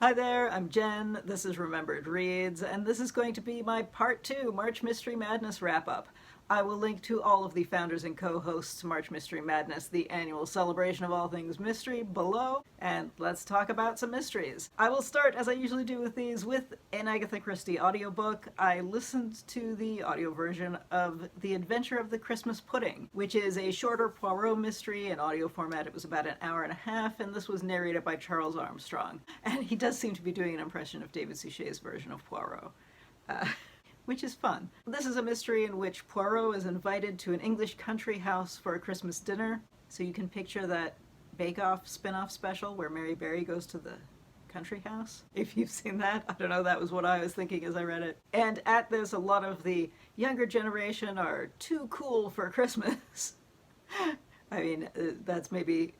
Hi there, I'm Jen, this is Remembered Reads, and this is going to be my Part 2 March Mystery Madness wrap-up. I will link to all of the founders and co-hosts March Mystery Madness, the annual celebration of all things mystery, below, and let's talk about some mysteries. I will start, as I usually do with these, with an Agatha Christie audiobook. I listened to the audio version of The Adventure of the Christmas Pudding, which is a shorter Poirot mystery in audio format. It was about an hour and a half, and this was narrated by Charles Armstrong. And he does seem to be doing an impression of David Suchet's version of Poirot. Which is fun. This is a mystery in which Poirot is invited to an English country house for a Christmas dinner. So you can picture that Bake Off spin-off special where Mary Berry goes to the country house. If you've seen that, I don't know, that was what I was thinking as I read it. And at this, a lot of the younger generation are too cool for Christmas. I mean, that's maybe,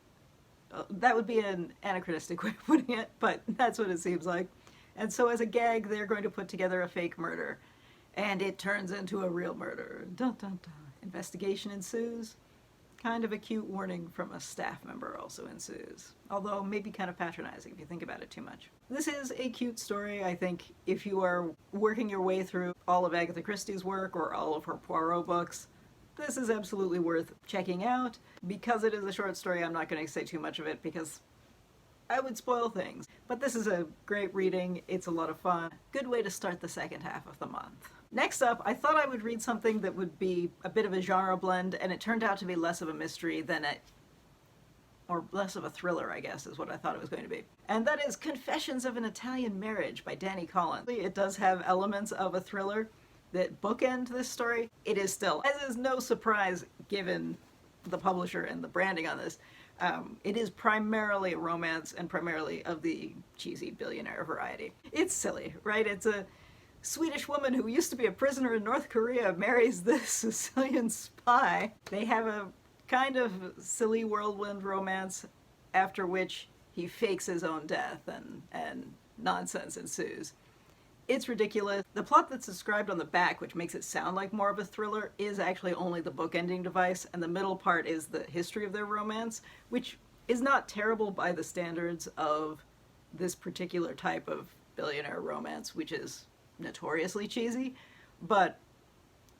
that would be an anachronistic way of putting it, but that's what it seems like. And so as a gag, they're going to put together a fake murder. And it turns into a real murder. Dun dun dun. Investigation ensues. Kind of a cute warning from a staff member also ensues. Although maybe kind of patronizing if you think about it too much. This is a cute story. I think if you are working your way through all of Agatha Christie's work or all of her Poirot books, this is absolutely worth checking out. Because it is a short story, I'm not going to say too much of it because I would spoil things. But this is a great reading. It's a lot of fun. Good way to start the second half of the month. Next up, I thought I would read something that would be a bit of a genre blend, and it turned out to be less of a mystery than or less of a thriller, I guess, is what I thought it was going to be. And that is Confessions of an Italian Marriage by Dani. It does have elements of a thriller that bookend this story. It is still, as is no surprise given the publisher and the branding on this, it is primarily a romance and primarily of the cheesy billionaire variety. It's silly, right? It's a Swedish woman who used to be a prisoner in North Korea marries this Sicilian spy. They have a kind of silly whirlwind romance after which he fakes his own death and nonsense ensues. It's ridiculous. The plot that's described on the back, which makes it sound like more of a thriller, is actually only the bookending device, and the middle part is the history of their romance, which is not terrible by the standards of this particular type of billionaire romance, which is notoriously cheesy, but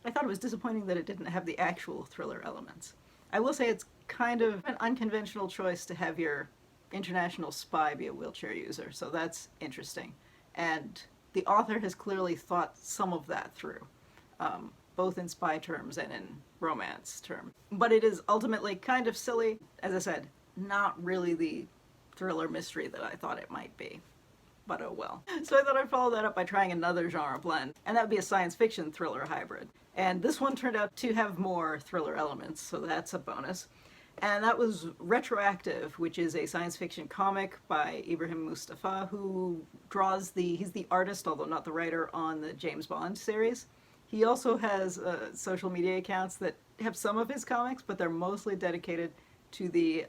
I thought it was disappointing that it didn't have the actual thriller elements. I will say it's kind of an unconventional choice to have your international spy be a wheelchair user, so that's interesting. And the author has clearly thought some of that through, both in spy terms and in romance terms. But it is ultimately kind of silly. As I said, not really the thriller mystery that I thought it might be. But oh well. So I thought I'd follow that up by trying another genre blend, and that would be a science fiction thriller hybrid. And this one turned out to have more thriller elements, so that's a bonus. And that was RetroActive, which is a science fiction comic by Ibrahim Moustafa, who draws he's the artist, although not the writer, on the James Bond series. He also has social media accounts that have some of his comics, but they're mostly dedicated to the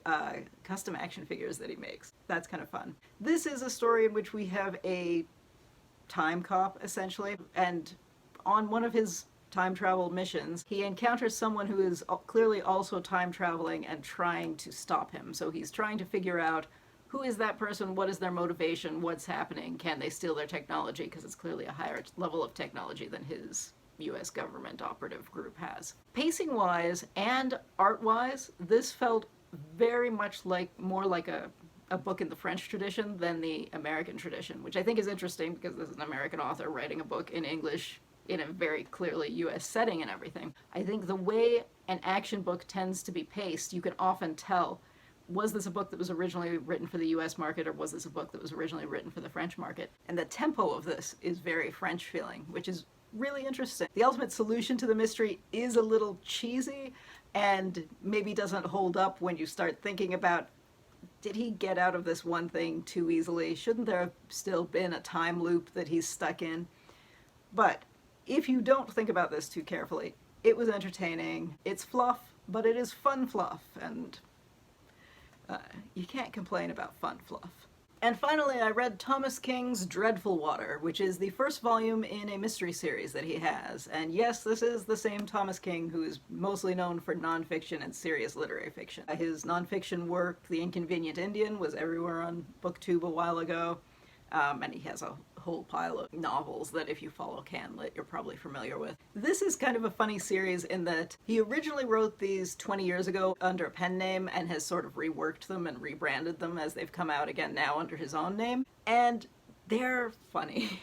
custom action figures that he makes. That's kind of fun. This is a story in which we have a time cop, essentially, and on one of his time travel missions, he encounters someone who is clearly also time traveling and trying to stop him. So he's trying to figure out who is that person, what is their motivation, what's happening, can they steal their technology, because it's clearly a higher level of technology than his US government operative group has. Pacing-wise and art-wise, this felt very much like more like a book in the French tradition than the American tradition, which I think is interesting because this is an American author writing a book in English in a very clearly US setting and everything. I think the way an action book tends to be paced, you can often tell, was this a book that was originally written for the US market or was this a book that was originally written for the French market? And the tempo of this is very French feeling, which is really interesting. The ultimate solution to the mystery is a little cheesy and maybe doesn't hold up when you start thinking about, did he get out of this one thing too easily? Shouldn't there have still been a time loop that he's stuck in? But if you don't think about this too carefully, it was entertaining. It's fluff, but it is fun fluff, and you can't complain about fun fluff. And finally, I read Thomas King's DreadfulWater, which is the first volume in a mystery series that he has. And yes, this is the same Thomas King who is mostly known for nonfiction and serious literary fiction. His nonfiction work, The Inconvenient Indian, was everywhere on BookTube a while ago. And he has a whole pile of novels that if you follow Canlit, you're probably familiar with. This is kind of a funny series in that he originally wrote these 20 years ago under a pen name and has sort of reworked them and rebranded them as they've come out again now under his own name. And they're funny.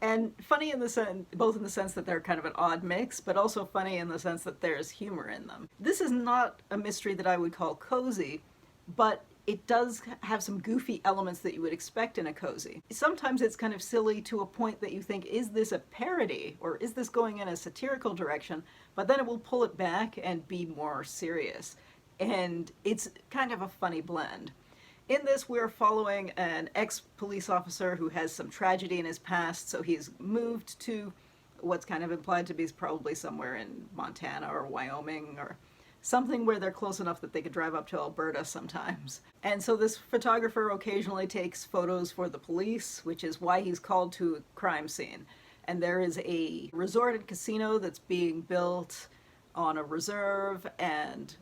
And funny in the sense, both in the sense that they're kind of an odd mix, but also funny in the sense that there's humor in them. This is not a mystery that I would call cozy, but it does have some goofy elements that you would expect in a cozy. Sometimes it's kind of silly to a point that you think, is this a parody, or is this going in a satirical direction? But then it will pull it back and be more serious. And it's kind of a funny blend. In this, we're following an ex-police officer who has some tragedy in his past, so he's moved to what's kind of implied to be probably somewhere in Montana or Wyoming or something where they're close enough that they could drive up to Alberta sometimes. And so this photographer occasionally takes photos for the police, which is why he's called to a crime scene. And there is a resort and casino that's being built on a reserve, and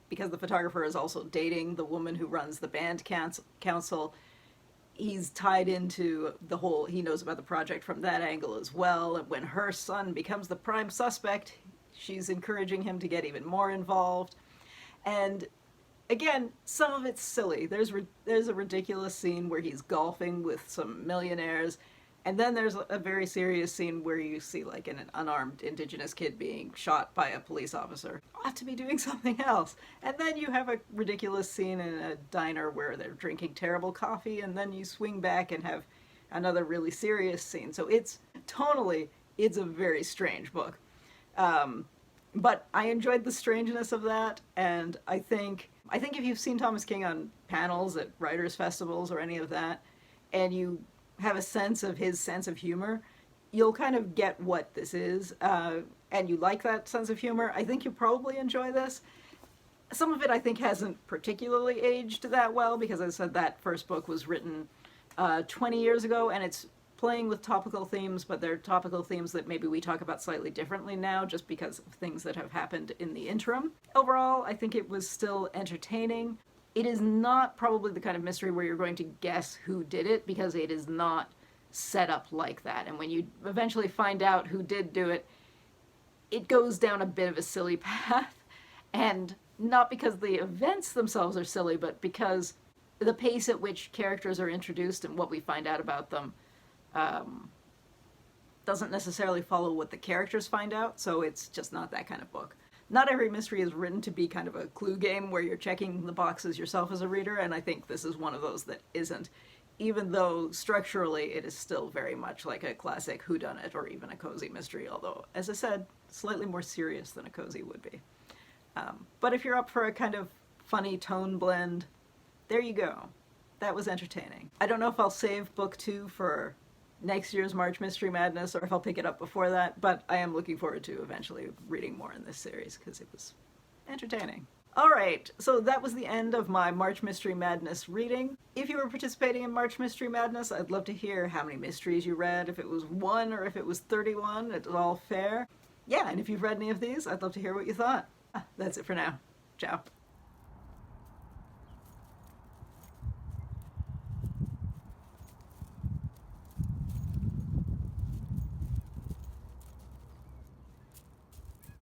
because the photographer is also dating the woman who runs the band council, he's tied into the whole, he knows about the project from that angle as well. And when her son becomes the prime suspect, she's encouraging him to get even more involved. And again, some of it's silly. There's a ridiculous scene where he's golfing with some millionaires, and then there's a very serious scene where you see like an unarmed indigenous kid being shot by a police officer. Ought to be doing something else. And then you have a ridiculous scene in a diner where they're drinking terrible coffee, and then you swing back and have another really serious scene. So it's tonally, it's a very strange book. But I enjoyed the strangeness of that, and I think if you've seen Thomas King on panels at writers' festivals or any of that, and you have a sense of his sense of humor, you'll kind of get what this is, and you like that sense of humor, I think you'll probably enjoy this. Some of it I think hasn't particularly aged that well, because as I said, that first book was written 20 years ago, and it's playing with topical themes, but they're topical themes that maybe we talk about slightly differently now just because of things that have happened in the interim. Overall, I think it was still entertaining. It is not probably the kind of mystery where you're going to guess who did it, because it is not set up like that. And when you eventually find out who did do it, it goes down a bit of a silly path. And not because the events themselves are silly, but because the pace at which characters are introduced and what we find out about them doesn't necessarily follow what the characters find out, so it's just not that kind of book. Not every mystery is written to be kind of a clue game where you're checking the boxes yourself as a reader, and I think this is one of those that isn't, even though structurally it is still very much like a classic whodunit or even a cozy mystery, although, as I said, slightly more serious than a cozy would be. But if you're up for a kind of funny tone blend, there you go. That was entertaining. I don't know if I'll save book 2 for next year's March Mystery Madness, or if I'll pick it up before that, but I am looking forward to eventually reading more in this series, because it was entertaining. Alright, so that was the end of my March Mystery Madness reading. If you were participating in March Mystery Madness, I'd love to hear how many mysteries you read, if it was 1 or if it was 31, it's all fair. Yeah, and if you've read any of these, I'd love to hear what you thought. That's it for now. Ciao.